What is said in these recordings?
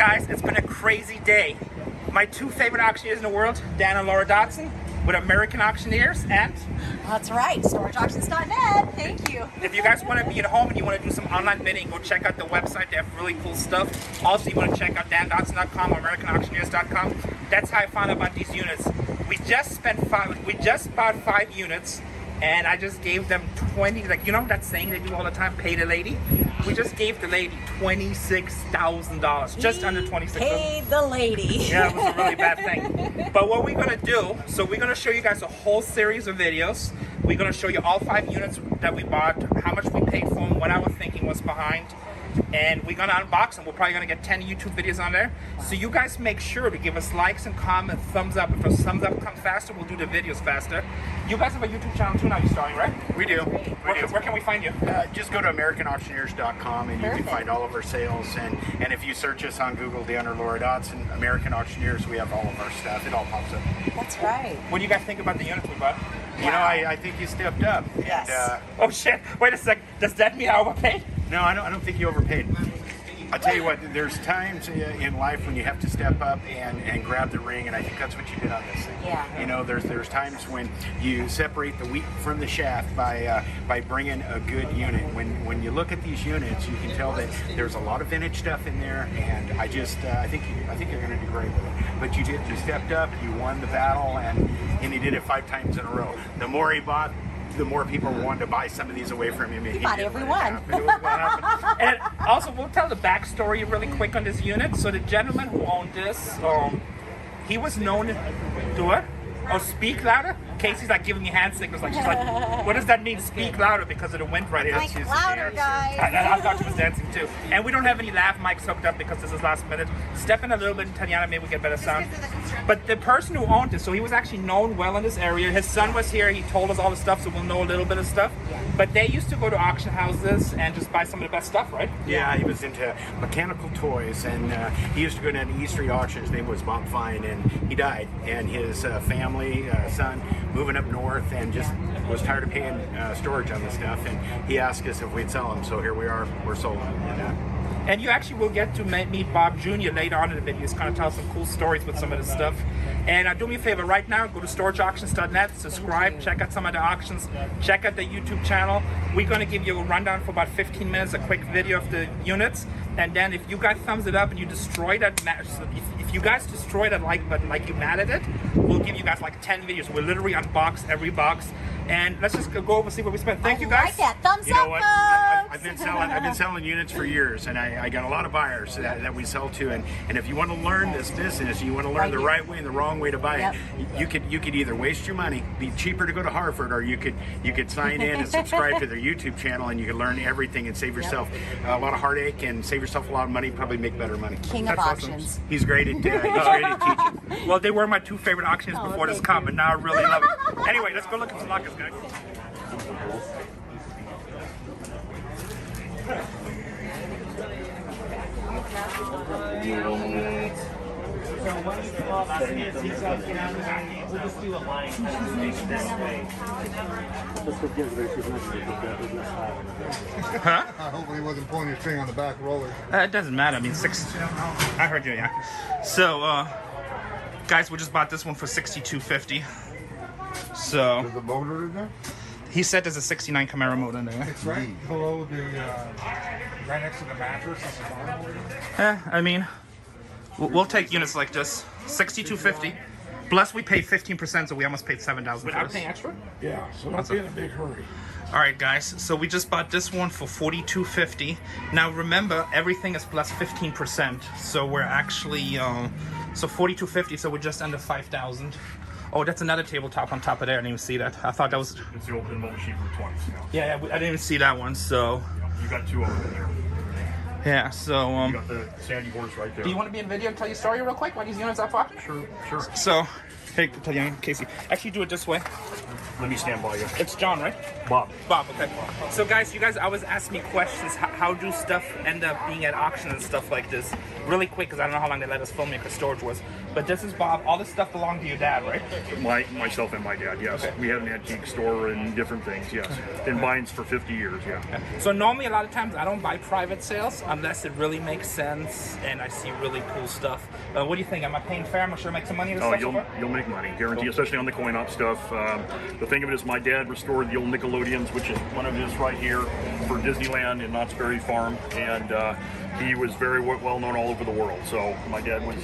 guys, it's been a crazy day. My two favorite auctioneers in the world, Dan and Laura Dodson, with American Auctioneers, and... That's right, storageauctions.net. Thank you. If you guys want to be at home and you want to do some online bidding, go check out the website. They have really cool stuff. Also, you want to check out dandodson.com, AmericanAuctioneers.com. That's how I found out about these units. We just bought 5 units, and I just gave them 20, like, you know that saying they do all the time, pay the lady? We just gave the lady $26,000, just under $26,000. Paid the lady. Yeah, it was a really bad thing. But what we're gonna do, so we're gonna show you guys a whole series of videos. We're gonna show you all 5 units that we bought, how much we paid for them, what our thinking was behind, and we're gonna unbox them. We're probably gonna get 10 YouTube videos on there. So you guys make sure to give us likes and comments, thumbs up. If a thumbs up comes faster, we'll do the videos faster. You guys have a YouTube channel too now, you're starting, right? We do. Where can we find you? Just go to AmericanAuctioneers.com and you can find all of our sales. And if you search us on Google, Dan or Laura Dodson, American Auctioneers, we have all of our stuff. It all pops up. That's right. What do you guys think about the units we bought? You know, I think you stepped up. Yes. And, Oh shit, wait a sec. Does that mean I overpaid? no, I don't think you overpaid. I'll tell you what, there's times in life when you have to step up and grab the ring, and I think that's what you did on this thing. Yeah. You know, there's times when you separate the wheat from the shaft by bringing a good unit. When you look at these units, you can tell that there's a lot of vintage stuff in there, and I think you're going to do great with it. But you stepped up, you won the battle, and you did it 5 times in a row. The more he bought, the more people wanted to buy some of these away from him. He bought everyone. And also, we'll tell the backstory really quick on this unit. So the gentleman who owned this, he was known to speak louder. Casey's like giving me hand signals, like she's like, what does that mean? Speak louder because of the wind right here. Like louder, guys. I thought she was dancing too. And we don't have any lav mics hooked up because this is last minute. Step in a little bit, Tatiana, maybe we get better sound. But the person who owned it, so he was actually known well in this area. His son was here. He told us all the stuff, so we'll know a little bit of stuff. But they used to go to auction houses and just buy some of the best stuff, right? Yeah, he was into mechanical toys, and he used to go down to East Street Auction. His name was Bob Fine, and he died. And his family, son, moving up north, and just was tired of paying storage on this stuff, and he asked us if we'd sell them. So here we are, we're sold. And you actually will get to meet Bob Jr. later on in the video. He's going to tell some cool stories with some of this stuff. And do me a favor right now, go to storageauctions.net, subscribe, check out some of the auctions, check out the YouTube channel. We're going to give you a rundown for about 15 minutes, a quick video of the units. And then if you guys thumbs it up and you destroy that, if you guys destroy that like button like you're mad at it, we'll give you guys like 10 videos. We'll literally unbox every box. And let's just go over and see what we spent. Thank you guys. Like that. Thumbs You know up, what? folks. I've been selling units for years, and I got a lot of buyers that we sell to. And if you want to learn this business, you want to learn the right way and the wrong way to buy it, you could either waste your money, be cheaper to go to Harvard, or you could sign in and subscribe to their YouTube channel, and you could learn everything and save yourself a lot of heartache and save yourself a lot of money. Probably make better money. King of auctions. He's great at teaching. Well, they were my 2 favorite auctions before this come, and now I really love it. Anyway, let's go look at some lockers, guys. We'll just do a line this way. Huh? Hopefully he wasn't pulling your string on the back roller. It doesn't matter. I mean, I heard you, yeah. So, guys, we just bought this one for $62.50. So There's a motor in there? he said there's a '69 Camaro motor in there. It's right below the, right next to the mattress on the bottom. I mean, we'll take units like this. $62.50. Plus, we paid 15%, so we almost paid $7,000. Without paying extra? Yeah, so don't be in a big hurry. All right, guys. So we just bought this one for $42.50. Now remember, everything is plus 15%. So we're actually so $42.50. So we're just under $5,000. Oh, that's another tabletop on top of there. I didn't even see that. I thought that was. It's the open mold machine for 20. Yeah, I didn't even see that one. So. You got 2 over there. Yeah. So. You got the sandy horse right there. Do you want to be in video and tell your story real quick while these units are popping? Sure, sure. So, hey, Tatiana, Casey. Actually, do it this way. Let me stand by you. It's John, right? Bob. Bob, okay. So guys, you guys always ask me questions. How do stuff end up being at auction and stuff like this? Really quick, because I don't know how long they let us film it because storage was. But this is Bob. All this stuff belonged to your dad, right? Myself and my dad, yes. Okay. We had an antique store and different things, yes. Been buying for 50 years, yeah. So normally, a lot of times, I don't buy private sales. unless it really makes sense and I see really cool stuff. What do you think? Am I paying fair? Am I sure I make some money with this Oh, stuff so far? you'll make money, guarantee, especially on the coin op stuff. The thing of it is, my dad restored the old Nickelodeons, which is one of his right here for Disneyland in Knott's Berry Farm, and he was very well known all over the world. So my dad was,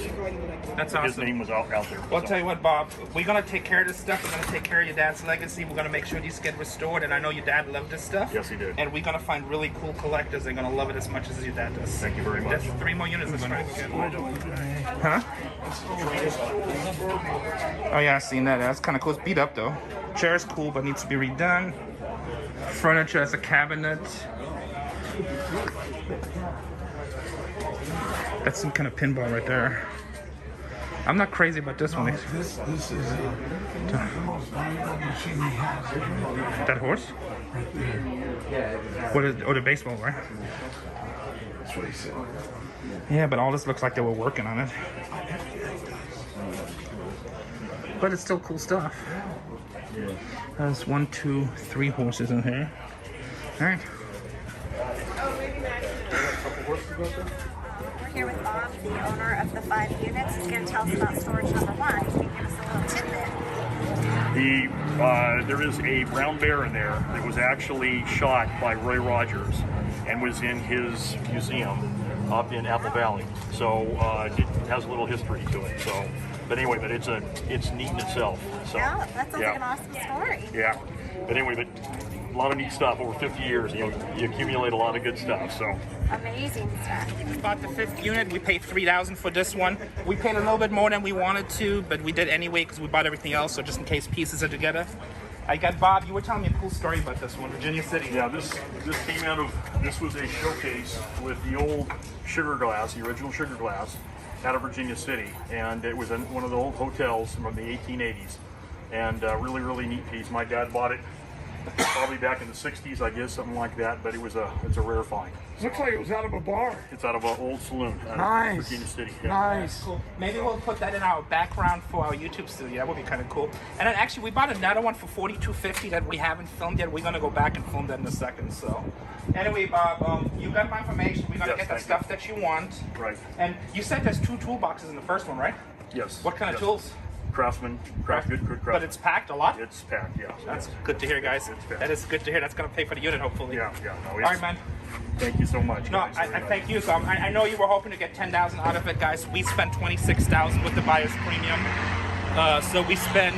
That's awesome. his name was out there. Well, I'll so. tell you what, Bob, we're going to take care of this stuff. We're going to take care of your dad's legacy. We're going to make sure these get restored. And I know your dad loved this stuff. Yes, he did. And we're going to find really cool collectors. They're going to love it as much as your dad does. Thank you very much. That's 3 more units. Huh? Oh, yeah, I've seen that. That's kind of cool. It's beat up, though. Chair's cool, but needs to be redone. Furniture as a cabinet. That's some kind of pinball right there. I'm not crazy about this one. This is the most valuable machine he has. That horse? Right there. What is? Oh, the baseball, right? That's what he said. Yeah, but all this looks like they were working on it. But it's still cool stuff. There's 1, 2, 3 horses in here. All right. We're here with Bob, the owner of the 5 units. He's going to tell us about storage number 1. Can you give us a little tidbit? There is a brown bear in there that was actually shot by Roy Rogers and was in his museum up in Apple Valley. So it has a little history to it. So, but anyway, it's neat in itself. So Yeah, that sounds like an awesome story. Yeah, but anyway, but a lot of neat stuff over 50 years. You accumulate a lot of good stuff. So. Amazing stuff. We bought the 5th unit. We paid $3,000 for this one. We paid a little bit more than we wanted to, but we did anyway because we bought everything else. So just in case pieces are together. I got Bob. You were telling me a cool story about this one, Virginia City. Yeah, this came out of, this was a showcase with the old sugar glass, the original sugar glass, out of Virginia City, and it was in one of the old hotels from the 1880s, and really, really neat piece. My dad bought it probably back in the 60s, I guess, something like that, but it's a rare find. Looks like it was out of a bar. It's out of an old saloon out Nice. of Virginia City. Yeah. Nice. Cool. Maybe we'll put that in our background for our YouTube studio. That would be kind of cool. And then actually, we bought another one for $42.50 that we haven't filmed yet. We're gonna go back and film that in a second. So, anyway, Bob, you got my information. We're gonna Yes, get the thank stuff that you want. Right. And you said there's 2 toolboxes in the first one, right? Yes. What kind of Yes. tools? Craftsman, good craftsman. But it's packed a lot. It's packed, yeah. That's good to hear, guys. packed. That is good to hear. That's gonna pay for the unit, hopefully. Yeah, yeah. No, All right, man. Thank you so much. No, guys. I thank you. So I know you were hoping to get $10,000 out of it, guys. We spent $26,000 with the buyer's premium. So we spent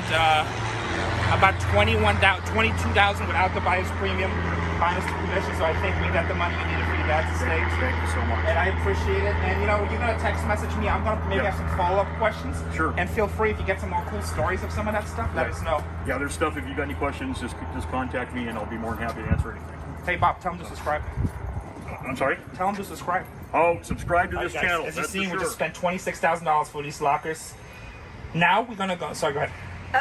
about $22,000 without the buyer's premium, minus the commission. So I think we got the money you needed for your dad's estate. Thank you so much. And I appreciate it. And you know, you're gonna text message me. I'm gonna maybe Yeah. have some follow-up questions. Sure. And feel free if you get some more cool stories of some of that stuff. Let us know. Yeah, there's stuff. If you got any questions, just contact me, and I'll be more than happy to answer anything. Hey Bob, tell them to subscribe. I'm sorry. Tell them to subscribe. Oh, subscribe to All this right, guys, channel. as you That's see, for we sure. just spent $26,000 for these lockers. Now we're gonna go. Sorry, go ahead.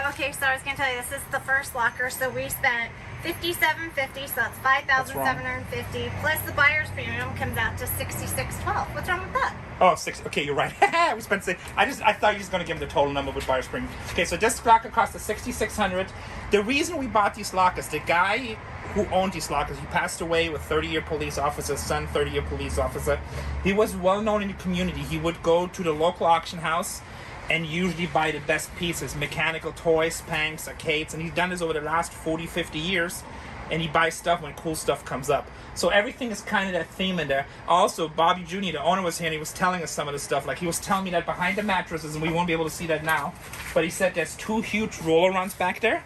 Okay, so I was going to tell you, this is the first locker, so we spent $57.50, so that's $5,750, plus the buyer's premium comes out to $66.12. What's wrong with that? Oh, 6. Okay, you're right. We spent 6. I thought you were just gonna give him the total number with buyer's premium. Okay, so this locker cost us $6,600. The reason we bought these lockers, the guy who owned these lockers, he passed away with 30-year police officer, son 30-year police officer. He was well known in the community. He would go to the local auction house and usually buy the best pieces, mechanical toys, Spanx, arcades, and he's done this over the last 40, 50 years, and he buys stuff when cool stuff comes up. So everything is kind of that theme in there. Also, Bobby Jr., the owner, was here and he was telling us some of the stuff. Like he was telling me that behind the mattresses, and we won't be able to see that now, but he said there's 2 huge roller runs back there,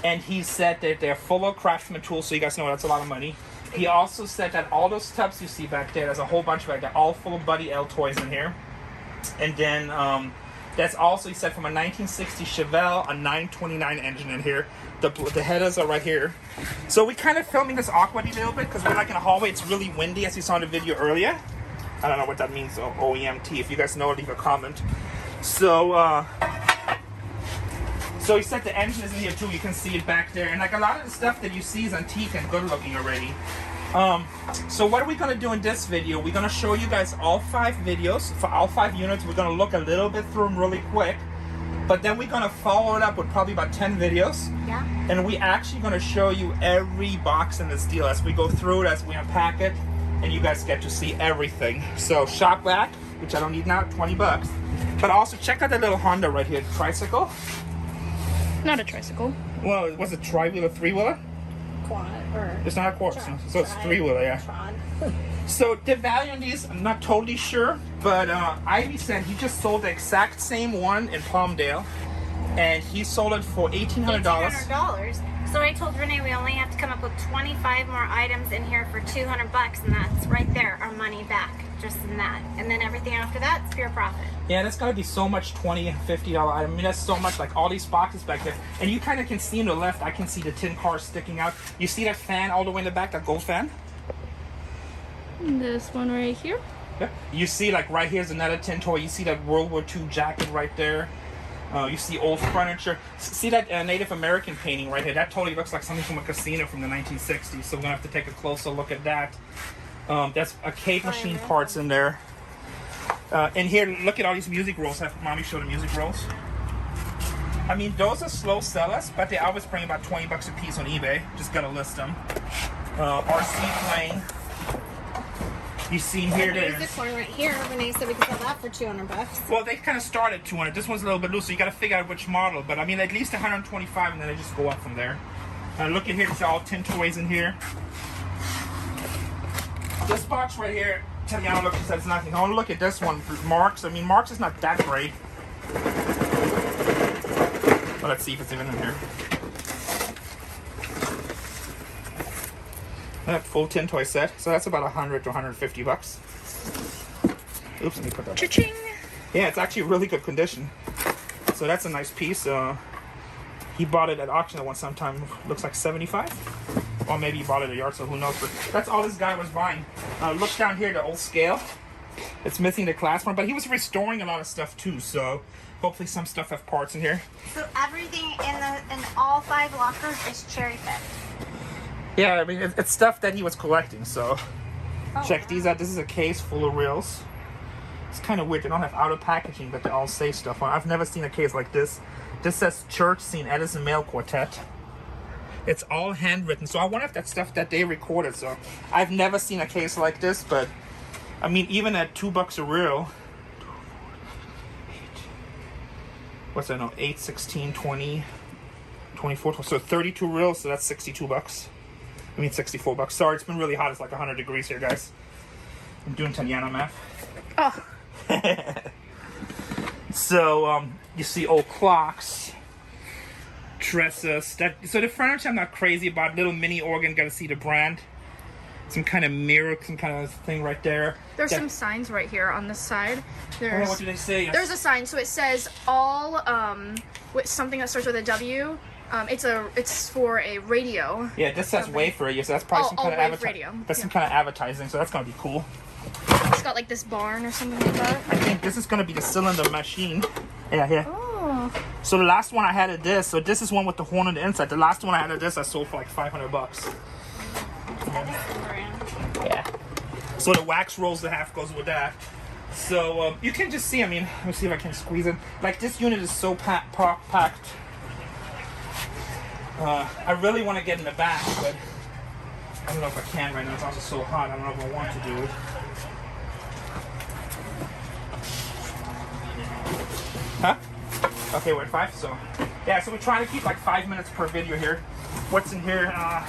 and he said that they're full of Craftsman tools, so you guys know that's a lot of money. He also said that all those tubs you see back there, there's a whole bunch back there, all full of Buddy L toys in here. And then that's also, he said, from a 1960 Chevelle, a 929 engine in here. The headers are right here. So we kind of filming this awkwardly a little bit because we're like in a hallway. It's really windy, as you saw in the video earlier. I don't know what that means, OEMT. If you guys know, leave a comment. So he said the engine is in here too. You can see it back there. And like a lot of the stuff that you see is antique and good looking already. So what are we going to do in this video? We're going to show you guys all 5 videos. For all 5 units, we're going to look a little bit through them really quick. But then we're going to follow it up with probably about 10 videos. Yeah. And we actually going to show you every box in this deal as we go through it, as we unpack it. and you guys get to see everything. So shop back, which I don't need now, $20. But also check out that little Honda right here, tricycle. Not a tricycle. Well, it was a tri-wheeler, three-wheeler? Quad or It's not a quad, so it's three-wheeler, yeah. Trod. So the value on these, I'm not totally sure, but Ivy said he just sold the exact same one in Palmdale, and he sold it for $1,800. $1,800. So I told Rene we only have to come up with 25 more items in here for $200, and that's right there, our money back, just in that. And then everything after that is pure profit. Yeah, that's gotta be so much $20, $50 item. I mean, that's so much, like all these boxes back there. And you kind of can see on the left, I can see the tin cars sticking out. You see that fan all the way in the back, that gold fan? This one right here. Yep. You see, like right here's another tin toy. You see that World War II jacket right there. You see old furniture. See that Native American painting right here? That totally looks like something from a casino from the 1960s. So we're gonna have to take a closer look at that. That's arcade machine parts in there. And here, look at all these music rolls. Have Mommy show the music rolls. I mean, those are slow sellers, but they always bring about $20 a piece on eBay. Just gotta list them. RC plane. You see here, There's there's this one right here. Rene said we could sell that for $200. well, they kind of start at 200. This one's a little bit loose, so you got to figure out which model. But I mean, at least 125, and then they just go up from there. Look at here, there's all tin toys in here. This box right here, Tatiana looked and said it's nothing. Oh, look at this one, Marks. I mean, Marks is not that great. Well, let's see if it's even in here. That full tin toy set, so that's about 100 to 150 bucks. Oops, let me put that back. Cha-ching! Yeah, it's actually really good condition. So that's a nice piece. He bought it at auction at one sometime. Looks like 75, or maybe he bought it at a yard sale. Who knows? But that's all this guy was buying. Look down here, the old scale. It's missing the class one, but he was restoring a lot of stuff too. So hopefully some stuff have parts in here. So everything in all 5 lockers is cherry picked. Yeah, I mean it's stuff that he was collecting. So check these out. This is a case full of reels. It's kind of weird. They don't have outer packaging, but they all say stuff on it. I've never seen a case like this. This says Church Scene Edison Male Quartet. It's all handwritten, so I wonder if that's stuff that they recorded. So I've never seen a case like this, but I mean, even at $2 a reel, what's that? No, 8, 16, 20, 24, so 32 reels. So that's $62. I mean, $64. Sorry, it's been really hot. It's like 100 degrees here, guys. I'm doing Tatiana math. Oh. So you see old clocks, dresses. So the furniture I'm not crazy about. Little mini organ. Got to see the brand. Some kind of mirror, some kind of thing right there. There's some signs right here on this side. There's, what do they say? There's a sign, so it says all with something that starts with a W. It's for a radio. Yeah, this says company. Wayfair. Yeah, so that's probably some kind of Wave radio. That's some kind of advertising. So that's gonna be cool. It's got like this barn or something like that. I think this is gonna be the cylinder machine. Yeah, here. Oh. So the last one I had of this. So this is one with the horn on the inside. The last one I had of this, I sold for like $500. Yeah. So the wax rolls, the half goes with that. So you can just see. I mean, let me see if I can squeeze it. Like this unit is so packed. I really want to get in the back, but I don't know if I can right now. It's also so hot. I don't know if I want to do it. Huh? Okay, we're at 5. So yeah. So we're trying to keep like 5 minutes per video here. What's in here? Oh,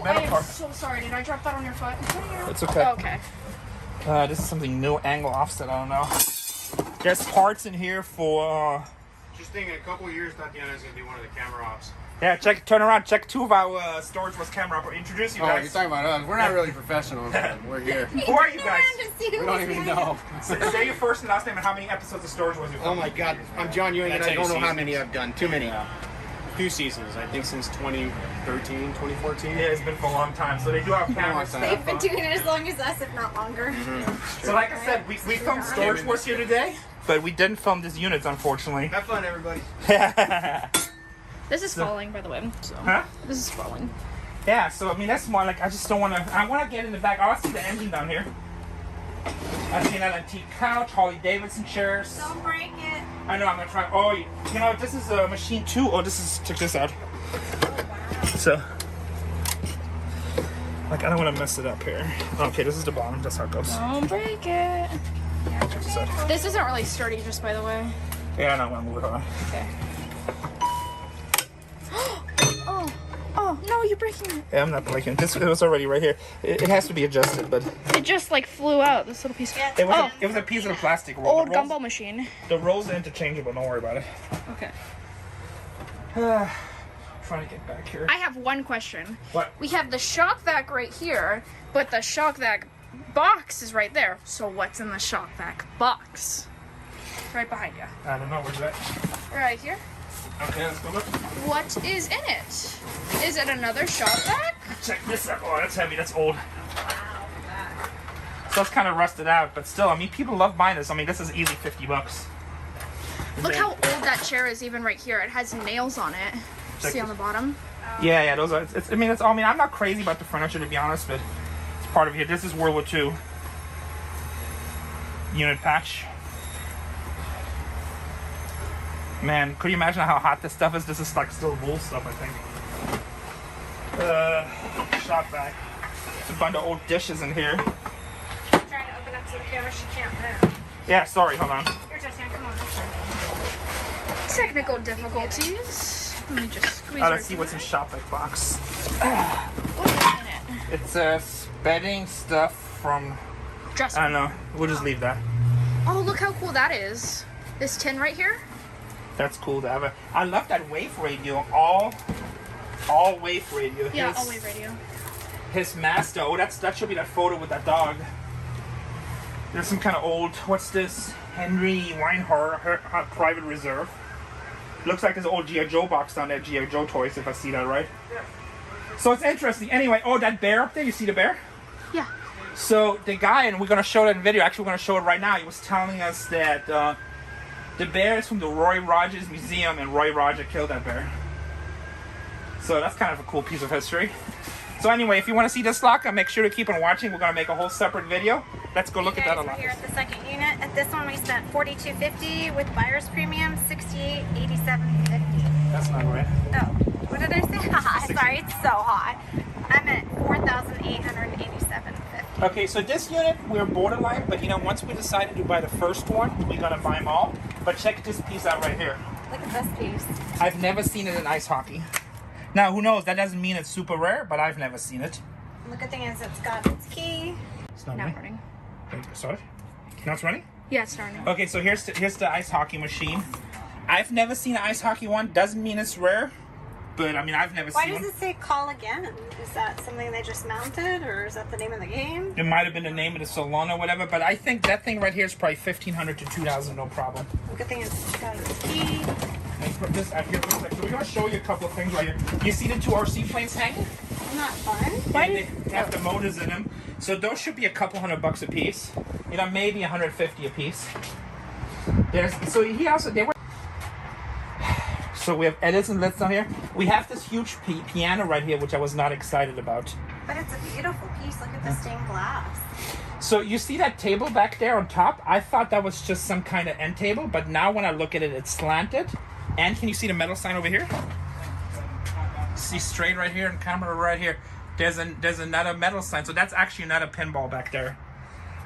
I am so sorry. Did I drop that on your foot? It's okay. Oh, okay. This is something new, angle offset. I don't know. There's parts in here for. Just thinking, a couple of years, Tatiana's gonna be one of the camera ops. Yeah, turn around. Check 2 of our storage was camera op. Introduce you Oh, guys. you're talking about us. We're not really professionals, but we're here. Who are you guys? We don't even know. Say your first and last name and how many episodes of storage was you? Oh my God, I'm John Ewing, and I don't know how many I've done. Too many. Few seasons, I think since 2013, 2014. Yeah, it's been for a long time. So they do have cameras. They've been doing it as long as us, if not longer. So like I said, we filmed storage wars here today, but we didn't film these units, unfortunately. Have fun, everybody. This is falling, by the way. So. Huh? This is falling. Yeah, so I mean that's more like I just don't want to. I want to get in the back. Oh, I see the engine down here. I see an antique couch, Harley Davidson chairs. Don't break it. I know, I'm gonna try. Oh, you know, this is a machine too. Oh, check this out. So, Like, I don't want to mess it up here. Okay, this is the bottom. That's how it goes. Don't break it. Check this out. This isn't really sturdy, just by the way. Yeah, I know. I'm going to move it on. Okay. Oh, no, you're breaking it. Yeah, I'm not breaking it. It was already right here. It has to be adjusted, but... It just, like, flew out, this little piece. Yeah, It was a piece of the plastic roll. Old gumball machine. The rolls are interchangeable. Don't worry about it. Okay. Trying to get back here. I have one question. What? We have the shock vac right here, but the shock vac box is right there. So what's in the shock vac box? Right behind you. I don't know. Where's that? Right here. Okay, let's go look. What is in it? Is it another shock vac? Check this out. Oh, that's heavy. That's old. So it's kind of rusted out, but still, I mean, people love buying this. I mean, this is easy $50. Look how old that chair is even right here. It has nails on it. Check See on the bottom? Yeah, those are. I mean, I'm not crazy about the furniture, to be honest, but it's part of it. This is World War II unit patch. Man, could you imagine how hot this stuff is? This is like still wool stuff, I think. Shop vac. There's a bunch of old dishes in here. I'm trying to open up to the camera. She can't move. Yeah, sorry, hold on. You're just gonna come on. Technical difficulties. Let me just squeeze Let's see what's in shop vac box. What's in it? It says bedding stuff from. Dressing. I don't know. We'll just leave that. Oh, look how cool that is. This tin right here. That's cool to have it. I love that wave radio. All wave radio. Yeah, all wave radio. His master. Oh, that should be that photo with that dog. There's some kind of old. What's this? Henry Weinhardt Private Reserve. Looks like his old G.I. Joe box down there. G.I. Joe toys, if I see that right. Yeah. So it's interesting. Anyway, oh, that bear up there. You see the bear? Yeah. So the guy, and we're gonna show that in video. Actually, we're gonna show it right now. He was telling us that the bear is from the Roy Rogers Museum, and Roy Rogers killed that bear. So that's kind of a cool piece of history. So anyway, if you want to see this locker, make sure to keep on watching. We're gonna make a whole separate video. Let's go look at that a We're lot. here at the second unit. At this one, we spent $42.50 with buyer's premium, $68.87.50. That's not right. Oh, what did I say? Sorry, it's so hot. I'm at $4,887.50. Okay, so this unit, we're borderline, but you know, once we decided to buy the first one, we're gonna buy them all. But check this piece out right here. Look at this piece. I've never seen it in ice hockey. Now, who knows? That doesn't mean it's super rare, but I've never seen it. And the good thing is it's got its key. It's not Now running. running. Sorry? Now it's running? Yeah, it's starting. Okay, so here's the ice hockey machine. I've never seen an ice hockey one. Doesn't mean it's rare, but I mean, I've never Why seen does one. it say call again? Is that something they just mounted, or is that the name of the game? It might have been the name of the salon or whatever, but I think that thing right here is probably $1,500 to $2,000, no problem. The good thing is it's got its key. Let's put this out here. So we're gonna show you a couple of things right here. You see the two RC planes hanging? Isn't that fun? They have the motors in them, so those should be a couple $100 a piece. You know, maybe $150 a piece. So we have Edison lids down here. We have this huge piano right here, which I was not excited about. But it's a beautiful piece. Look at the stained glass. So you see that table back there on top? I thought that was just some kind of end table, but now when I look at it, it's slanted. And can you see the metal sign over here? See straight right here and camera right here. There's another metal sign. So that's actually another pinball back there.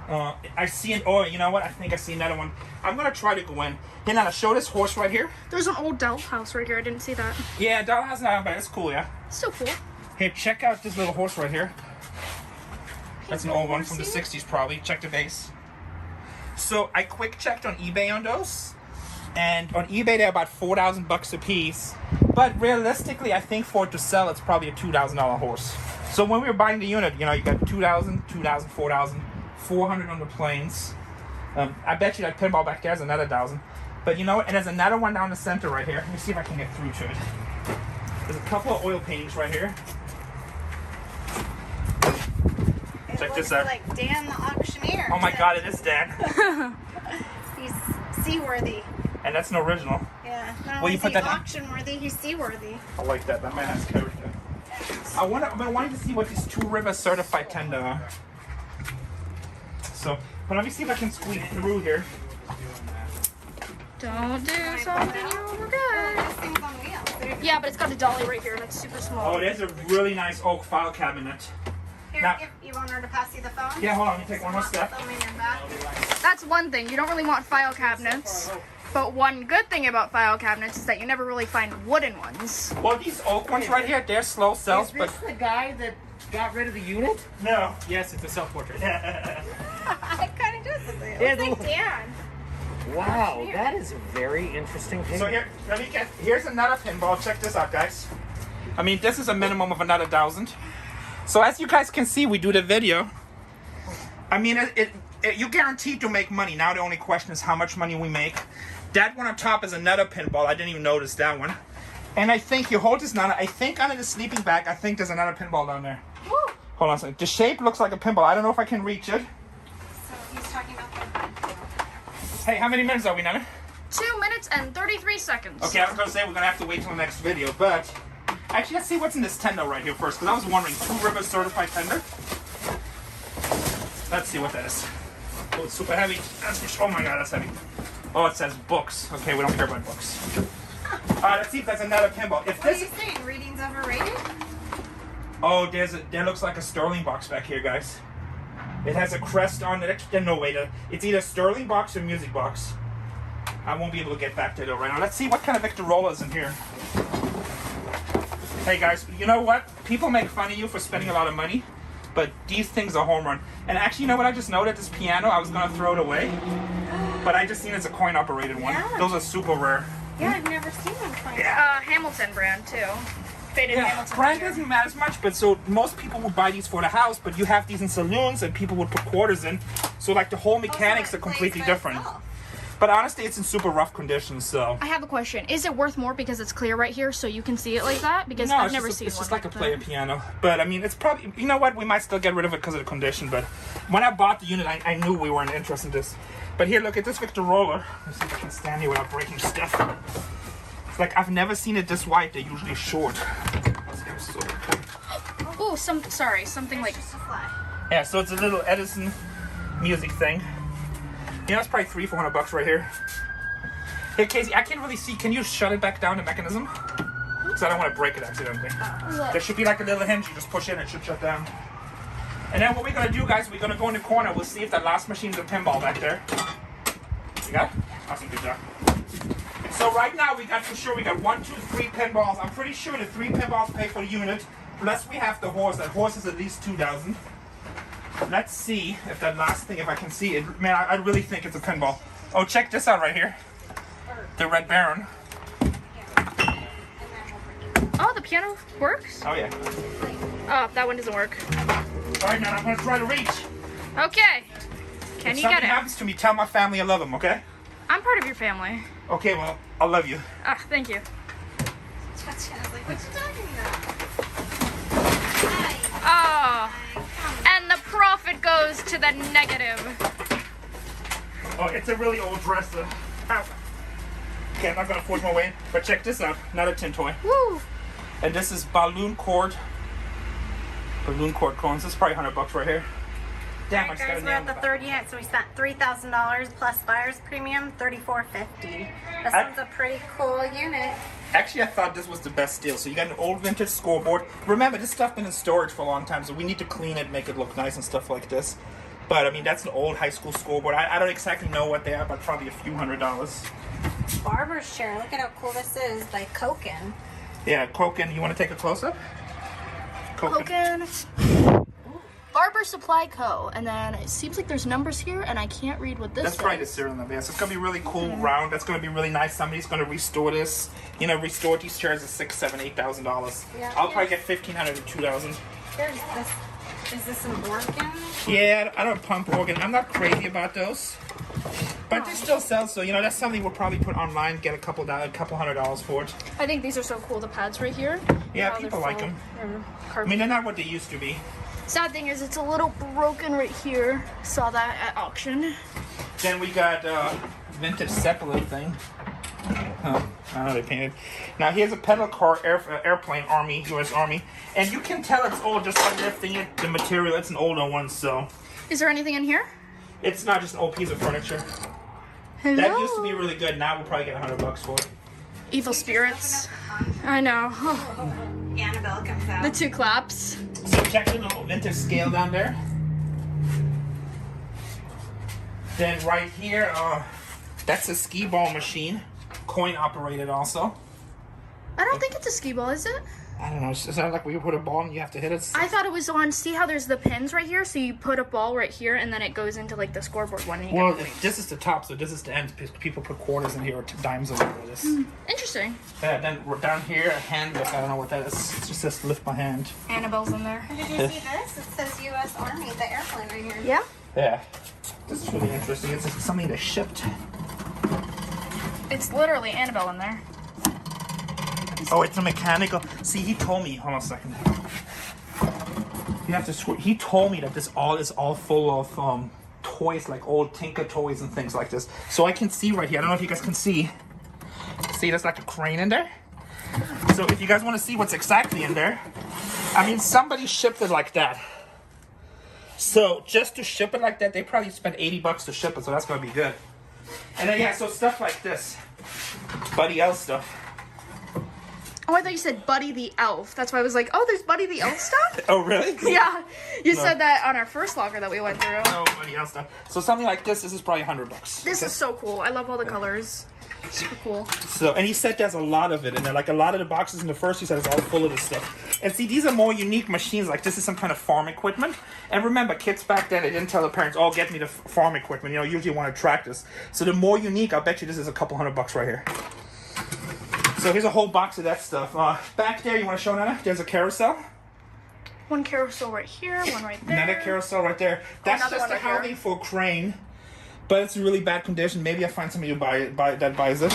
I see an, oh, you know what? I think I see another one. I'm going to try to go in. Here, now, show this horse right here. There's an old doll house right here. I didn't see that. Yeah, dollhouse not bad. It's cool, yeah. Still cool. Here, check out this little horse right here. That's an old one from the 60s, probably. Check the base. So I quick checked on eBay on those. And on eBay, they're about $4,000 a piece. But realistically, I think for it to sell, it's probably a $2,000 horse. So when we were buying the unit, you know, you got $2,000, $2,000, $4,000, $400 on the planes. I bet you that pinball back there is another $1,000. But you know what? And there's another one down the center right here. Let me see if I can get through to it. There's a couple of oil paintings right here. Check this out. Like Dan the auctioneer. Oh my God, it is Dan. He's seaworthy. And that's an original. Yeah. Not Well, only you is put he that- auction worthy, he's seaworthy. I like that. That man has character. I've been wanting to see what these Two River certified tender are. So, but let me see if I can squeeze through here. Don't do something you Oh, regret. this thing's on wheels. Yeah, but it's got a dolly right here. That's super small. Oh, there's a really nice oak file cabinet. Here, Now- if you want her to pass you the phone. Yeah, hold on, let me take one more step. Filming your back. That's one thing. You don't really want file cabinets. But one good thing about file cabinets is that you never really find wooden ones. Well, these oak ones right here, they're slow sells, Is this but the guy that got rid of the unit? no. Yes, it's a self-portrait. It kind of does look like, Yeah, it looks like the- Dan. Wow, that is a very interesting thing. So here's another pinball. Check this out, guys. I mean, this is a minimum of another 1,000. So as you guys can see, we do the video. I mean, you're guaranteed to make money. Now the only question is how much money we make. That one on top is another pinball. I didn't even notice that one. And I think you hold this down. I think under the sleeping bag, I think there's another pinball down there. Woo. Hold on a second. The shape looks like a pinball. I don't know if I can reach it. So he's talking about the bed. Hey, how many minutes are we, Nana? 2 minutes and 33 seconds. Okay, I was gonna say we're gonna have to wait till the next video, but actually let's see what's in this tender right here first, because I was wondering, 2 Rivers certified tender. Let's see what that is. Oh, it's super heavy. Oh my god, that's heavy. Oh, it says books. Okay, we don't care about books. Alright, let's see if that's another pinball. If What are this you saying? Reading's overrated? Oh, there looks like a Sterling box back here, guys. It has a crest on it. There's no way to. It's either Sterling box or music box. I won't be able to get back to it right now. Let's see what kind of Victorola's in here. Hey guys, you know what? People make fun of you for spending a lot of money, but these things are home run. And actually, you know what I just noted? This piano, I was gonna throw it away, but I just seen it's a coin operated one. Yeah. Those are super rare. Yeah, I've never seen one quite. Hamilton brand too. Faded Yeah, Hamilton. brand doesn't matter as much, but so most people would buy these for the house, but you have these in saloons and people would put quarters in. So like the whole mechanics are completely different. But honestly, it's in super rough condition, so. I have a question. Is it worth more because it's clear right here so you can see it like that? Because No, I've it's never just, seen it's one just like a that. player piano. But I mean, it's probably, you know what, we might still get rid of it because of the condition, but when I bought the unit, I knew we weren't interested in this. But here, look at this Victorola. Let's see if I can stand here without breaking stuff. It's like, I've never seen it this wide. They're usually short. Oh, something like. Just a fly. Yeah, so it's a little Edison music thing. You know, it's probably $300-400 right here. Hey, Casey, I can't really see. Can you shut it back down, the mechanism? Because I don't want to break it accidentally. There should be like a little hinge. You just push in, it should shut down. And then what we're going to do, guys, we're going to go in the corner. We'll see if that last machine's a pinball back there. You got it? Awesome, good job. So right now, we got 1, 2, 3 pinballs. I'm pretty sure the 3 pinballs pay for the unit. Plus we have the horse. That horse is at least 2,000. Let's see if that last thing, if I can see it. Man, I really think it's a pinball. Oh, check this out right here. The Red Baron. Oh, the piano works? Oh, yeah. Oh, that one doesn't work. All right, now I'm going to try to reach. Okay. Can If you something get it? happens to me, tell my family I love them, okay? I'm part of your family. Okay, well, I love you. Ah, thank you. I was like, what you talking about? Oh. And the profit goes to the negative. Oh, it's a really old dresser. Ow. Okay, I'm not going to force my way in. But check this out. Another tin toy. Woo. And this is balloon cord. Balloon cord cones. This is probably $100 right here. Damn, I Alright just got guys, a we're nail at in the back. 30 yet, so we spent $3,000 plus buyer's premium, $34.50. This one's a pretty cool unit. Actually, I thought this was the best deal. So you got an old vintage scoreboard. Remember, this stuff been in storage for a long time, so we need to clean it, make it look nice and stuff like this. But I mean, that's an old high school scoreboard. I don't exactly know what they are, but probably a few $100s. Barber's chair, look at how cool this is by Koken. Yeah, Koken. You want to take a close up? Token. Barber Supply Co. And then it seems like there's numbers here, and I can't read what this That's says. probably the serial number. Yes, it's gonna be really cool, round. That's gonna be really nice. Somebody's gonna restore this. You know, restore these chairs at $6,000, $7,000, $8,000. Yeah. I'll probably get $1,500 to $2,000. There's this. Is this an organ? Yeah, I don't pump organ. I'm not crazy about those, but they still sell. So you know, that's something we'll probably put online. Get a couple $100 for it. I think these are so cool, the pads right here. Yeah, How they're people like full. them. They're I mean, they're not what they used to be. sad thing is it's a little broken right here. Saw that at auction. Then we got vintage Zeppelin thing. I don't know, they painted. Now here's a pedal car airplane Army, U.S. Army, and you can tell it's old just by lifting it. The material, it's an older one, so Is there anything in here? it's not just an old piece of furniture. Hello? That used to be really good. Now we'll probably get $100 for it. Evil spirits. I know. Annabelle comes out. The 2 claps. So check the little vintage scale down there. Then right here, that's a skee ball machine, coin operated also. I don't think it's a skee ball, is it? I don't know. Is that like where you put a ball and you have to hit it? I thought it was on. See how there's the pins right here? So you put a ball right here, and then it goes into like the scoreboard one. And you Well, get points. this is the top, so this is the end. People put quarters in here or dimes or whatever it is. Interesting. Yeah, then we're down here, a hand lift. I don't know what that is. It just says lift my hand. Annabelle's in there. Did you see this? It says U.S. Army, the airplane right here. Yeah. Yeah. This is really interesting. It's something that shipped. It's literally Annabelle in there. Oh, it's a mechanical. See, he told me. Hold on a second. You have to. He told me that this is all full of toys, like old Tinker toys and things like this. So I can see right here. I don't know if you guys can see. See, there's like a crane in there. So if you guys want to see what's exactly in there, I mean, somebody shipped it like that. So just to ship it like that, they probably spent $80 to ship it. So that's gonna be good. And then yeah, so stuff like this, Buddy L stuff. Oh, I thought you said Buddy the Elf. That's why I was like, oh, there's Buddy the Elf stuff? Oh, really? Yeah. You said that on our first locker that we went through. No, Buddy L stuff. So something like this is probably $100. This is so cool. I love all the colors. Super cool. So, and he said there's a lot of it in there. Like a lot of the boxes in the first, he said it's all full of this stuff. And see, these are more unique machines. Like this is some kind of farm equipment. And remember, kids back then, they didn't tell their parents, "Oh, get me the farm equipment." You know, usually want to track this. So the more unique, I'll bet you this is a couple $100 right here. So here's a whole box of that stuff. Back there, you want to show Nana? There's a carousel. One carousel right here, one right there. Another carousel right there. That's another just one a right housing for a crane, but it's in really bad condition. Maybe I find somebody who that buys it.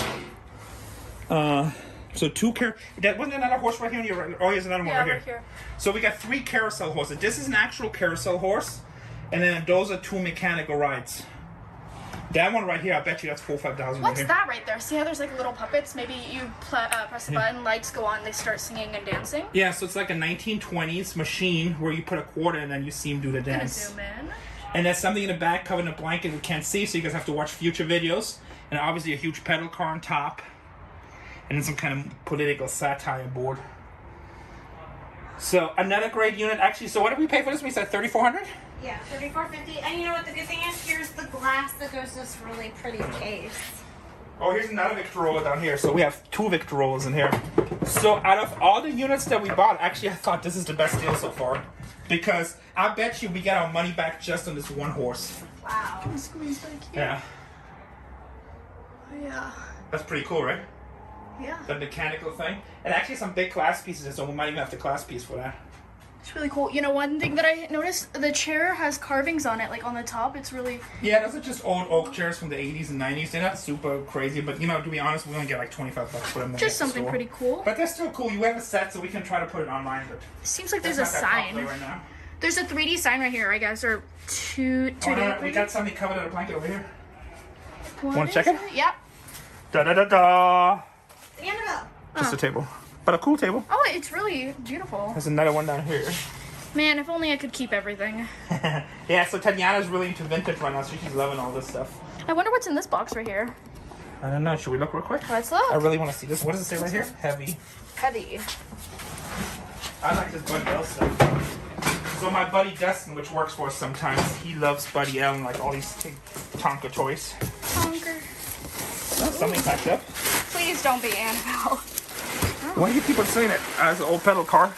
So that wasn't another horse right here. On your right. Oh, here's another one Yeah, right here. So we got 3 carousel horses. This is an actual carousel horse, and then those are 2 mechanical rides. That one right here, I bet you that's $4,000 or $5,000 right What's here. that right there? See how there's like little puppets? Maybe you press a button, lights go on, they start singing and dancing. Yeah, so it's like a 1920s machine where you put a quarter and then you see him do the I'm gonna dance. zoom in. And there's something in the back covered in a blanket we can't see, so you guys have to watch future videos. And obviously a huge pedal car on top. And then some kind of political satire board. So another great unit. Actually, so what did we pay for this? We said $3,400? Yeah, $34.50. And you know what the good thing is? Here's the glass that goes to this really pretty case. Oh, here's another Victrola down here. So we have 2 Victrolas in here. So out of all the units that we bought, actually I thought this is the best deal so far. Because I bet you we get our money back just on this one horse. Wow. Squeeze back here. Yeah. Yeah. That's pretty cool, right? Yeah. The mechanical thing. And actually some big class pieces, so we might even have the class piece for that. It's really cool. You know, one thing that I noticed, the chair has carvings on it, like on the top. It's really... Yeah, those are just old oak chairs from the 80s and 90s. They're not super crazy, but you know, to be honest, we only get like $25 for them. Just something pretty cool. But they're still cool. You have a set, so we can try to put it online, but Seems like there's that's a not that sign. popular right now. There's a 3D sign right here, I guess, or two Oh, D. no, we got something covered in a blanket over here. What Wanna is check it? Yep. Da da da da. Annabelle. Just a table, but a cool table. Oh, it's really beautiful. There's another one down here. Man, if only I could keep everything. Yeah, so Tatiana's really into vintage right now, so she's loving all this stuff. I wonder what's in this box right here. I don't know. Should we look real quick? Let's I look. really want to see this. What does it say right here? Heavy. Heavy. I like this Buddy L stuff. So my buddy Dustin, which works for us sometimes, he loves Buddy L and like all these Tonka toys. Tonker. Oh, something packed up. Please don't be Annabelle. Why do you keep on saying it? It's an old pedal car.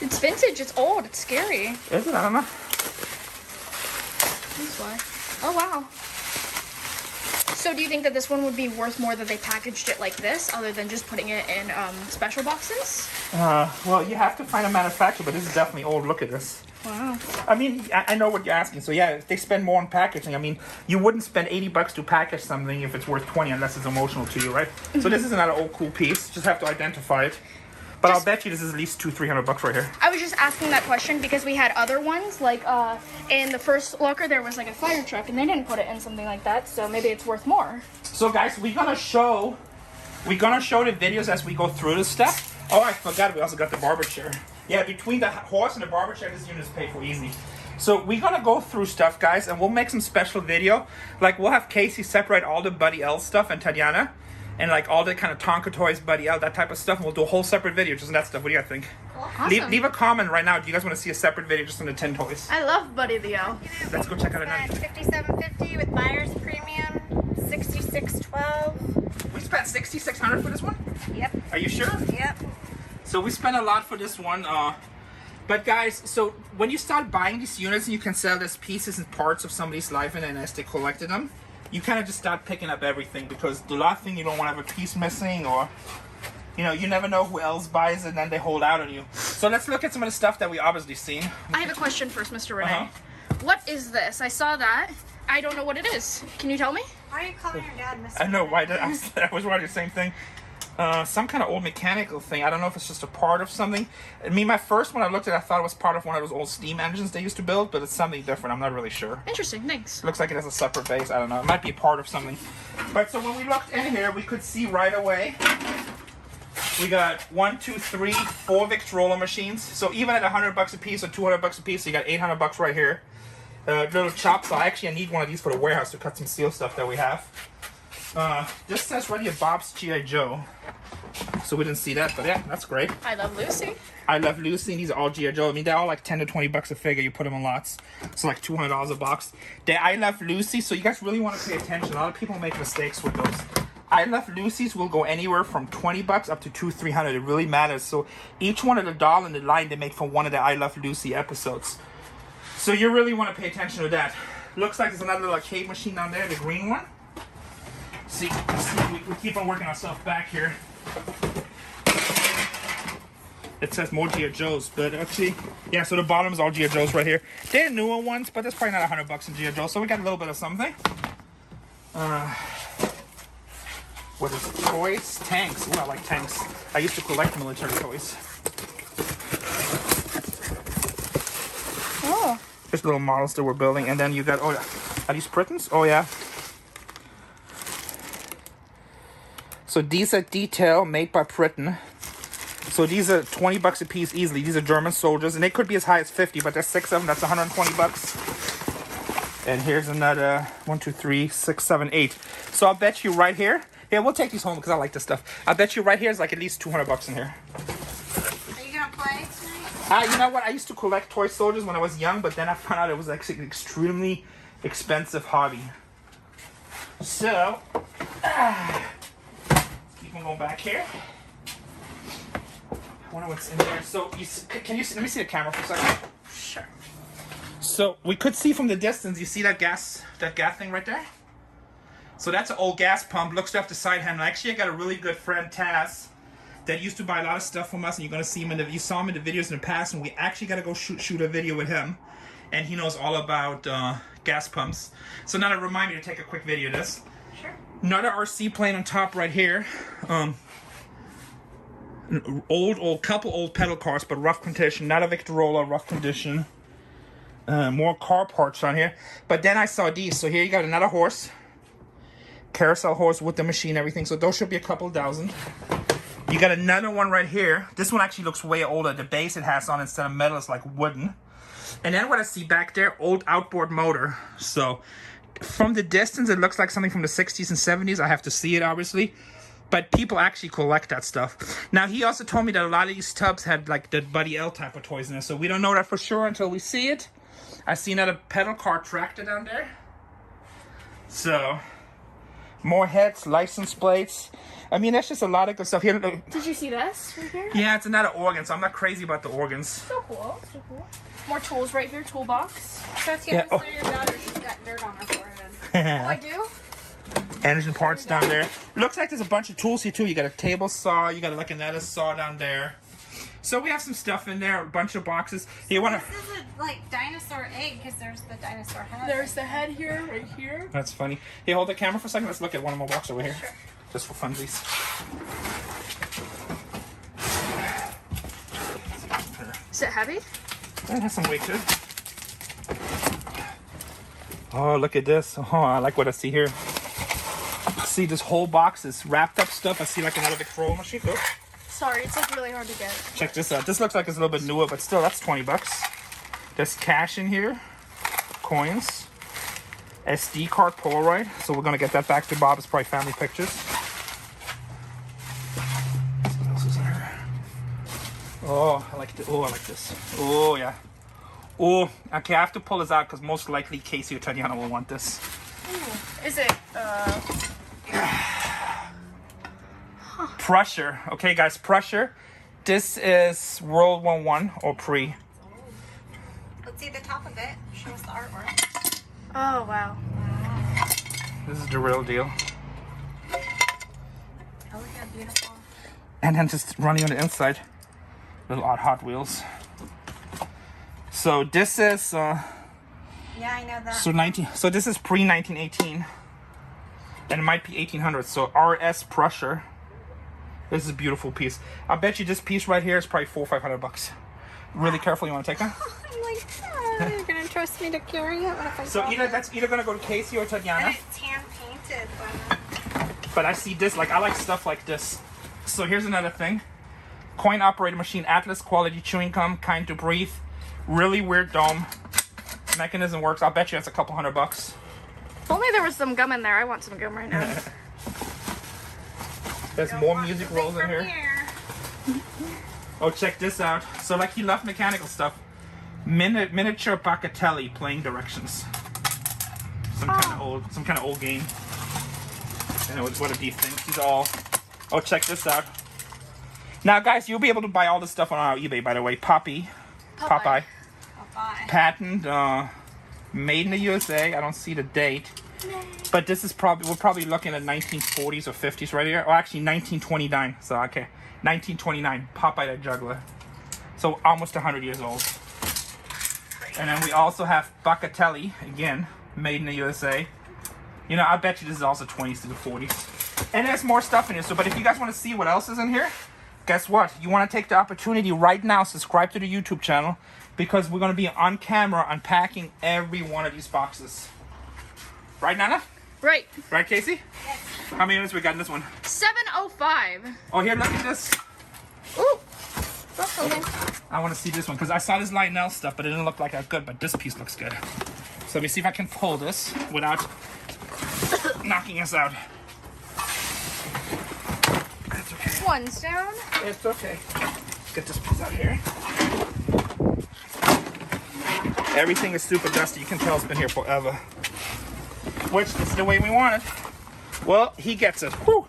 It's vintage. It's old. It's scary. Is it? I don't know. That's why. Oh, wow. So do you think that this one would be worth more that they packaged it like this, other than just putting it in special boxes? Well, you have to find a manufacturer, but this is definitely old. Look at this. Wow. I mean, I know what you're asking. So yeah, if they spend more on packaging, I mean, you wouldn't spend $80 to package something if it's worth 20 unless it's emotional to you, right? So this is another old cool piece. Just have to identify it. But I'll bet you this is at least $200-300 right here. I was just asking that question because we had other ones, like in the first locker there was like a fire truck and they didn't put it in something like that, so maybe it's worth more. So guys, we're gonna show the videos as we go through this stuff. Oh, I forgot, we also got the barber chair. Yeah, between the horse and the barber chair, this unit is paid for easy. So we're gonna go through stuff, guys, and we'll make some special video. Like we'll have Casey separate all the Buddy L stuff and Tatiana, and like all the kind of Tonka toys, Buddy L, that type of stuff, and we'll do a whole separate video just on that stuff. What do you guys think? Cool. Awesome. Leave a comment right now. Do you guys want to see a separate video just on the 10 toys? I love Buddy the Elf. Let's go check out Spent another. $57.50 with buyer's premium, $66.12. We spent $6,600 for this one? Yep. Are you sure? Yep. So we spent a lot for this one. But guys, so when you start buying these units and you can sell these pieces and parts of somebody's life and as they collected them, you kind of just start picking up everything, because the last thing you don't want to have a piece missing, or you know, you never know who else buys it and then they hold out on you. So let's look at some of the stuff that we obviously seen. I have a question first, Mr. Rene. Uh-huh. What is this? I saw that. I don't know what it is. Can you tell me? Why are you calling your dad Mr. I know why Rene? I was wondering the same thing. Some kind of old mechanical thing. I don't know if it's just a part of something. I mean, my first one I looked at, I thought it was part of one of those old steam engines they used to build, but it's something different. I'm not really sure. Interesting, thanks. Looks like it has a separate base. I don't know. It might be a part of something. But so when we looked in here, we could see right away. We got 1, 2, 3, 4 Victrola machines. So even at $100 a piece or $200 a piece, you got $800 right here. Little chop saw. Actually, I need one of these for the warehouse to cut some steel stuff that we have. This says right here, Bob's G.I. Joe. So we didn't see that, but yeah, that's great. I love Lucy. I love Lucy, and these are all G.I. Joe. I mean, they're all like 10 to 20 bucks a figure. You put them in lots. So like $200 a box. I Love Lucy, so you guys really want to pay attention. A lot of people make mistakes with those. I Love Lucy's will go anywhere from 20 bucks up to $200-$300. It really matters. So each one of the doll in the line they make from one of the I Love Lucy episodes. So you really want to pay attention to that. Looks like there's another little arcade machine down there, the green one. See, we keep on working ourselves back here. It says more G.I. Joes, but actually, yeah, so the bottom is all G.I. Joes right here. They're newer ones, but there's probably not $100 in G.I. Joe, so we got a little bit of something. What is it? Toys? Tanks. Ooh, I like tanks. I used to collect military toys. Oh. Just little models that we're building, and then you got, oh yeah, are these Britons? Oh yeah. So these are detail made by Britain. So these are $20 a piece easily. These are German soldiers, and they could be as high as 50, but there's 6 of them. That's $120. And here's another 1, 2, 3, 6, 7, 8. So I'll bet you right here. Yeah, we'll take these home because I like this stuff. I bet you right here is like at least $200 in here. Are you gonna play tonight? You know what? I used to collect toy soldiers when I was young, but then I found out it was actually an extremely expensive hobby. So, keep on going back here. I wonder what's in there. So, can you see? Let me see the camera for a second. Sure. So we could see from the distance. You see that gas thing right there? So that's an old gas pump. Looks to have the side handle. Actually, I got a really good friend, Taz, that used to buy a lot of stuff from us, and you're gonna see him you saw him in the videos in the past, and we actually gotta go shoot a video with him, and he knows all about gas pumps. So now to remind me to take a quick video of this. Sure. Another RC plane on top right here. Couple old pedal cars, but rough condition. Not a Victrola, rough condition. More car parts on here. But then I saw these. So here you got another horse. Carousel horse with the machine, everything. So those should be a couple thousand. You got another one right here. This one actually looks way older. The base it has on instead of metal is like wooden. And then what I see back there, old outboard motor. So from the distance, it looks like something from the 60s and 70s. I have to see it, obviously. But people actually collect that stuff. Now, he also told me that a lot of these tubs had like the Buddy L type of toys in it. So we don't know that for sure until we see it. I see another pedal car tractor down there. So, more heads, license plates. I mean, that's just a lot of good stuff. Here, look. Did you see this right here? Yeah, it's another organ, so I'm not crazy about the organs. So cool. So cool. More tools right here, toolbox. So it's Yeah, your daughter, she's got dirt on her forehead. Oh, I do? Engine parts down there. Looks like there's a bunch of tools here too. You got a table saw, you got like another saw down there. So we have some stuff in there, a bunch of boxes. You want to? This is a like dinosaur egg because there's the dinosaur head. There's the head here, right here. That's funny. Hey, hold the camera for a second. Let's look at one more box over here. Sure. Just for funsies. Is it heavy? It has some weight to it. Oh, look at this. Oh, I like what I see here. See, this whole box is wrapped up stuff. I see like another Victrola machine. Look. Sorry, it's like really hard to get. Check this out. This looks like it's a little bit newer, but still, that's $20. There's cash in here. Coins. SD card Polaroid. So we're going to get that back to Bob. It's probably family pictures. What else is there? Oh, I like this. Oh, I like this. Oh, yeah. Oh, okay, I have to pull this out because most likely Casey or Tatiana will want this. Ooh. Is it, Prussia. Okay, guys, Prussia. This is World War I or pre. Let's see the top of it. Show us the artwork. oh, wow. This is the real deal. Oh, look how beautiful. And then just running on the inside, little odd Hot Wheels. So this is Yeah, I know that. so this is pre 1918, and it might be 1800. So RS Prussia. This is a beautiful piece. I bet you this piece right here is probably $400 or $500. Really careful. You want to take that? I'm like, oh, you're gonna trust me to carry it? What if I So drop either it? that's either gonna go to Casey or Tatiana. And it's hand painted. But I see this, like, I like stuff like this. So here's another thing. Coin operated machine, Atlas quality chewing gum, kind to breathe. Really weird dome. Mechanism works. I'll bet you that's a couple $100. If only there was some gum in there. I want some gum right now. There's more music rolls in here. Oh, check this out. So like you love mechanical stuff. Miniature Bacatelli playing directions. Some kind of old game. And what are these things? These are all. Oh, check this out. Now, guys, you'll be able to buy all this stuff on our eBay, by the way. Popeye. Bye. Patent. Made in the USA. I don't see the date. But this is we're probably looking at 1940s or 50s right here. Or actually 1929. So, okay. 1929. Popeye the Juggler. So, almost 100 years old. And then we also have Bacatelli, again, made in the USA. You know, I bet you this is also 20s to the 40s. And there's more stuff in here. So, but if you guys want to see what else is in here, guess what? You want to take the opportunity right now, subscribe to the YouTube channel, because we're going to be on camera unpacking every one of these boxes. Right, Nana? Right. Right, Casey? Yes. How many minutes we got in this one? 7:05. Oh, here, look at this. Ooh. That's okay. I want to see this one, because I saw this Lionel stuff, but it didn't look like that good, but this piece looks good. So let me see if I can pull this without knocking us out. That's okay. One's down. It's okay. Get this piece out here. Everything is super dusty. You can tell it's been here forever. Which is the way we want it. Well, he gets it. Whew.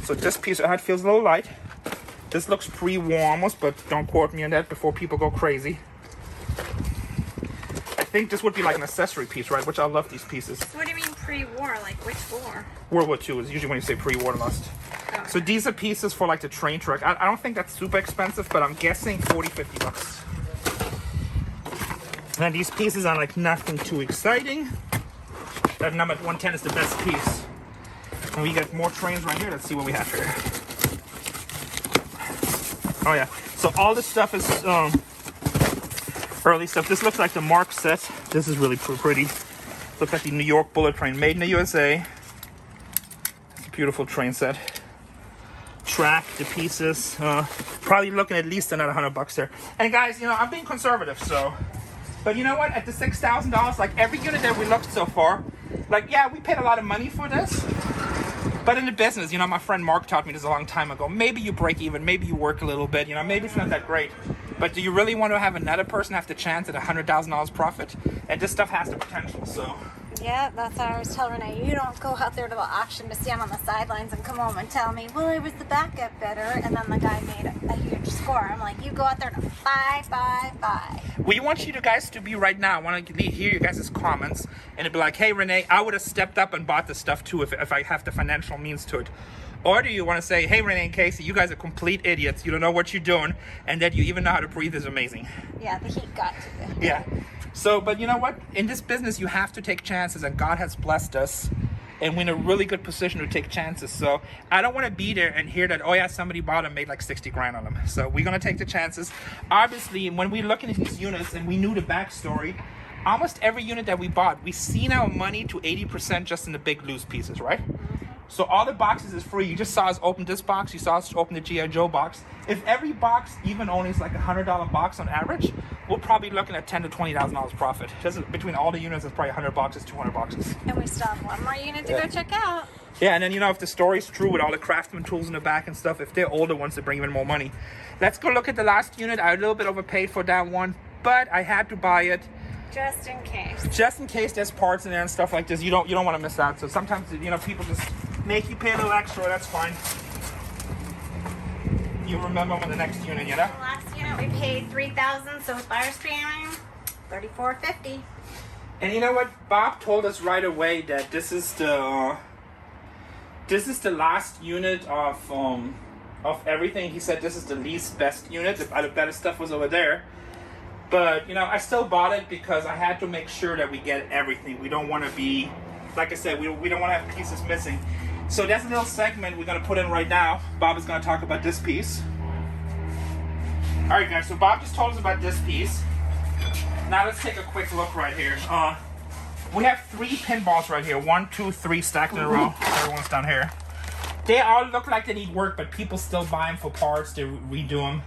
So this piece of it feels a little light. This looks pre-war almost, but don't quote me on that before people go crazy. I think this would be like an accessory piece, right? Which I love these pieces. What do you mean pre-war? Like which war? World War II is usually when you say pre-Warlust. Oh. So these are pieces for like the train track. I don't think that's super expensive, but I'm guessing $40-50. And these pieces are like nothing too exciting. That number 110 is the best piece. And we got more trains right here. Let's see what we have here. Oh yeah. So all this stuff is early stuff. This looks like the Mark set. This is really pretty. Looks like the New York bullet train, made in the USA. It's a beautiful train set. Track the pieces. Probably looking at least another $100 there. And guys, you know, I'm being conservative, so. But you know what? At the $6,000, like every unit that we looked so far, like yeah, we paid a lot of money for this. But in the business, you know, my friend Mark taught me this a long time ago. Maybe you break even, maybe you work a little bit, you know, maybe it's not that great. But do you really want to have another person have the chance at $100,000 profit? And this stuff has the potential, so. Yeah, that's what I always tell Rene. You don't go out there to the auction to stand on the sidelines and come home and tell me, well, it was the backup bidder, and then the guy made a huge score. I'm like, you go out there to buy. We want you guys to be right now. I want to hear you guys' comments and it'd be like, hey, Rene, I would have stepped up and bought this stuff too if I have the financial means to it. Or do you want to say, hey, Rene and Casey, you guys are complete idiots. You don't know what you're doing, and that you even know how to breathe is amazing. Yeah, the heat got to you. Yeah. So, but you know what? In this business, you have to take chances, and God has blessed us, and we're in a really good position to take chances. So I don't want to be there and hear that, oh yeah, somebody bought and made like 60 grand on them. So we're going to take the chances. Obviously, when we're looking at these units and we knew the backstory, almost every unit that we bought, we seen our money to 80% just in the big loose pieces, right? So all the boxes is free. You just saw us open this box. You saw us open the G.I. Joe box. If every box even only is like a $100 box on average, we're probably looking at $10,000 to $20,000 profit. Just between all the units, it's probably 100 boxes, 200 boxes. And we still have one more unit to go check out. Yeah, and then you know, if the story's true with all the craftsman tools in the back and stuff, if they're older ones, they bring even more money. Let's go look at the last unit. I a little bit overpaid for that one, but I had to buy it Just in case. just in case there's parts in there and stuff like this. You don't want to miss out. So sometimes, you know, people just make you pay a little extra. That's fine. You remember when the next unit, you know? The last unit we paid $3,000, so with buyer's premium, $34.50. And you know what? Bob told us right away that this is the last unit of everything. He said this is the least best unit. The better stuff was over there. But you know, I still bought it because I had to make sure that we get everything. We don't want to be, like I said, we don't want to have pieces missing. So that's a little segment we're gonna put in right now. Bob is gonna talk about this piece. All right, guys. So Bob just told us about this piece. Now let's take a quick look right here. We have 3 pinballs right here. 1, 2, 3 stacked in a row. Everyone's down here. They all look like they need work, but people still buy them for parts. They redo them.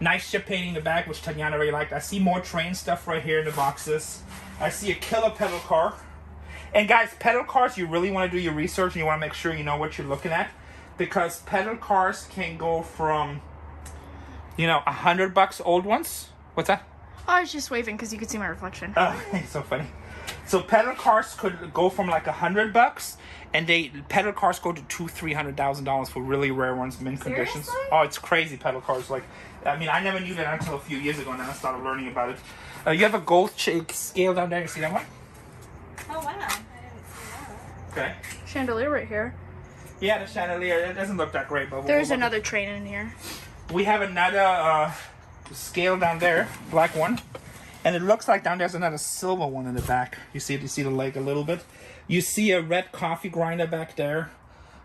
Nice ship painting in the back, which Tatiana really liked. I see more train stuff right here in the boxes. I see a killer pedal car. And guys, pedal cars, you really want to do your research and you want to make sure you know what you're looking at, because pedal cars can go from, you know, $100 old ones. What's that? I was just waving because you could see my reflection. Oh, it's so funny. So pedal cars could go from like $100, and pedal cars go to $200,000-$300,000 for really rare ones, mint conditions. Seriously? Oh, it's crazy, pedal cars. Like, I mean, I never knew that until a few years ago, and then I started learning about it. You have a gold scale down there. You see that one? Oh, wow. I didn't see that. Okay. Chandelier right here. Yeah, the chandelier. It doesn't look that great, but There's another train in here. We have another scale down there, black one, and it looks like down there's another silver one in the back. You see the leg a little bit. You see a red coffee grinder back there.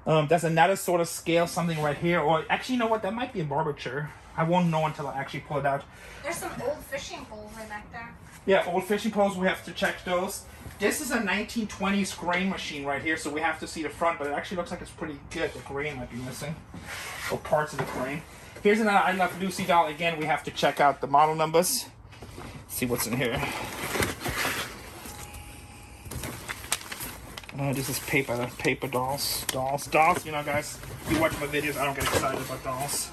There's another sort of scale, something right here. Or actually, you know what? That might be a barber chair. I won't know until I actually pull it out. There's some old fishing poles right back there. Yeah, old fishing poles. We have to check those. This is a 1920s grain machine right here, so we have to see the front, but it actually looks like it's pretty good. The grain might be missing, or parts of the grain. Here's another I Love Lucy doll. Again, we have to check out the model numbers. See what's in here. This is paper dolls. You know, guys, if you watch my videos, I don't get excited about dolls.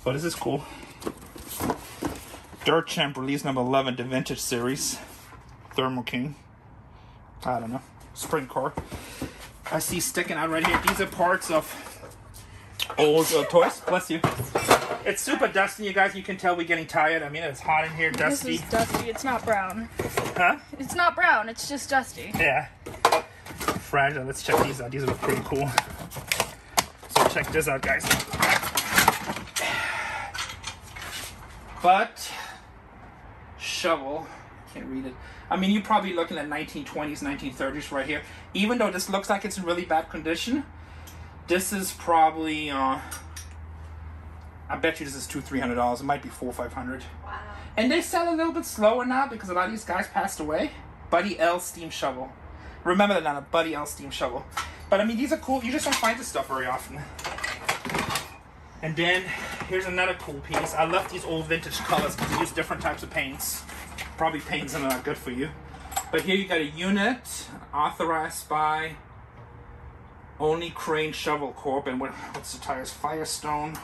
But this is cool. Dirt Champ release number 11, the vintage series. Thermo King. I don't know. Sprint car. I see sticking out right here. These are parts of old toys. Bless you. It's super dusty, you guys. You can tell we're getting tired. I mean, it's hot in here, dusty. This is dusty. It's not brown. Huh? It's not brown. It's just dusty. Yeah. Fragile. Let's check these out. These look pretty cool. So check this out, guys. But shovel. Can't read it. I mean, you're probably looking at 1920s, 1930s right here. Even though this looks like it's in really bad condition, this is probably, I bet you this is $200-$300. It might be $400-$500. Wow. And they sell a little bit slower now because a lot of these guys passed away. Buddy L steam shovel. Remember that now, a Buddy L steam shovel. But I mean, these are cool. You just don't find this stuff very often. And then here's another cool piece. I love these old vintage colors because they use different types of paints. Probably paints that are not good for you. But here you got a unit authorized by Only Crane Shovel Corp. And what's the tires? Firestone.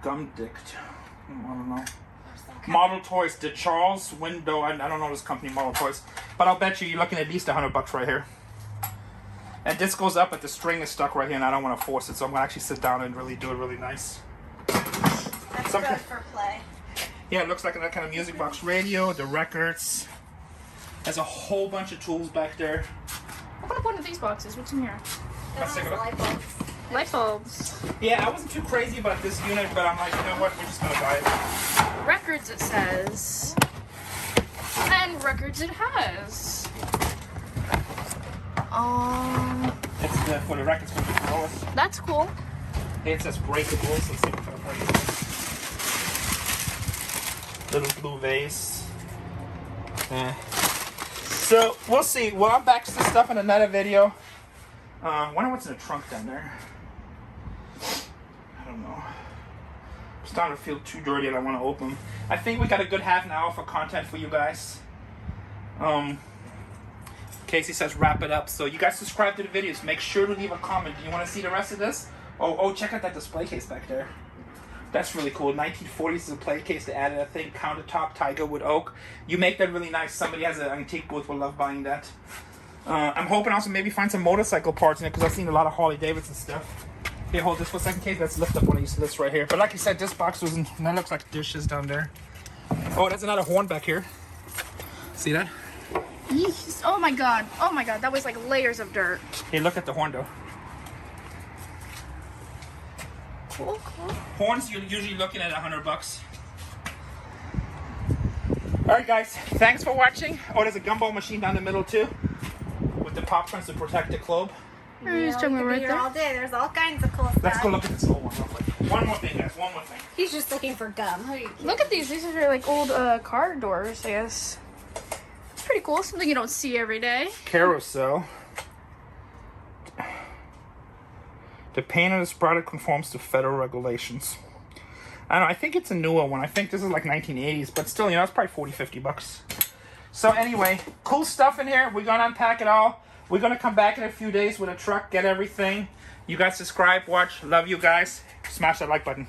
Gumdict. I don't know. Model Toys. The Charles Window. I don't know this company, Model Toys. But I'll bet you're looking at least $100 right here. And this goes up, but the string is stuck right here, and I don't want to force it. So I'm going to actually sit down and really do it really nice. That's good for play. Yeah, it looks like that kind of music box. Radio, the records. There's a whole bunch of tools back there. Open up one of these boxes. What's in here? Let's take a look. Light bulbs. Light bulbs. Yeah, I wasn't too crazy about this unit, but I'm like, you know what? We're just going to buy it. Records, it says. And records it has. It's for the records from the floors. That's cool. It says breakables. Let's see what kind of breakables. Little blue vase. So we'll see. We'll unbox this stuff in another video. Wonder what's in the trunk down there. I don't know. I'm starting to feel too dirty and I want to open them. I think we got a good half an hour for content for you guys. Casey says wrap it up. So you guys subscribe to the videos. Make sure to leave a comment. Do you want to see the rest of this? Oh, check out that display case back there. That's really cool. 1940s display case. They added a thing. Countertop, tiger wood oak. You make that really nice. Somebody has an antique booth will love buying that. I'm hoping also maybe find some motorcycle parts in it because I've seen a lot of Harley Davidson stuff. Here, hold this for a second, Casey. Let's lift up one of these lists right here. But like you said, this box wasn't. That looks like dishes down there. Oh, there's another horn back here. See that? Yeesh. Oh my god. Oh my god. That was like layers of dirt. Hey, look at the horn though. Cool. Horns you're usually looking at $100. Alright guys, thanks for watching. Oh, there's a gumball machine down the middle too. With the popcorns to protect the globe. There's we jungle could be right here there. all day. There's all kinds of cool stuff. Let's go look at this old one real quick. One more thing, guys. One more thing. He's just looking for gum. Who are you kidding? Look at these. These are like old car doors, I guess. It's pretty cool. Something you don't see every day. Carousel. The paint of this product conforms to federal regulations. I don't know, I think it's a newer one. I think this is like 1980s, but still, you know, it's probably $40-$50. So anyway, cool stuff in here. We're gonna unpack it all. We're gonna come back in a few days with a truck, get everything. You guys subscribe, watch, love you guys. Smash that like button.